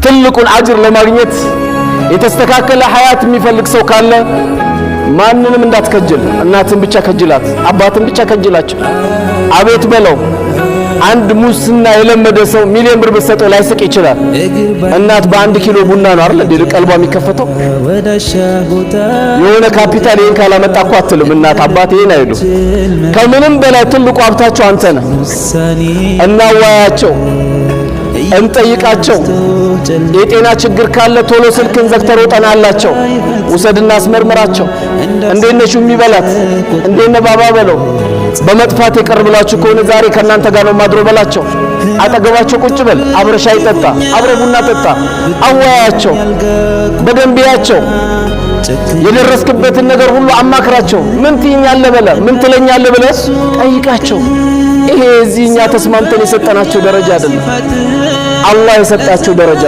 ትልቁን አጅር ለማግኘት የተስተካከለ ሐያት የሚፈልግ ሰው ካለ ማንንም እንዳትከጅል። እናትን ብቻ ከጅላት፣ አባትን ብቻ ከጅላቸው። አቤት በለው። አንድ ሙስና የለመደ ሰው ሚሊዮን ብር ብትሰጠው ላይስቅ ይችላል። እናት በአንድ ኪሎ ቡና ነው አይደል እንዴ ቀልቧ የሚከፈተው? የሆነ ካፒታል ይሄን ካላመጣ እኮ አትልም እናት አባት ይሄን አይሉ። ከምንም በላይ ትልቁ ሀብታቸው አንተ ነህ። እናዋያቸው፣ እንጠይቃቸው። የጤና ችግር ካለ ቶሎ ስልክን ዘግተው ጠናላቸው፣ ውሰድና አስመርምራቸው። እንዴት ነሽ የሚበላት እንዴት ነው ባባ በለው። በመጥፋት የቀርብላችሁ ከሆነ ዛሬ ከናንተ ጋር ነው ማድሮ በላቸው። አጠገባቸው ቁጭ በል፣ አብረ ሻይ ጠጣ፣ አብረ ቡና ጠጣ። አዋያቸው፣ በደንቢያቸው። የደረስክበትን ነገር ሁሉ አማክራቸው። ምን ትይኛለህ በለ፣ ምን ትለኛለህ ብለ ጠይቃቸው። ይሄ እዚህኛ ተስማምተን የሰጠናቸው ደረጃ አይደለም፣ አላህ የሰጣቸው ደረጃ።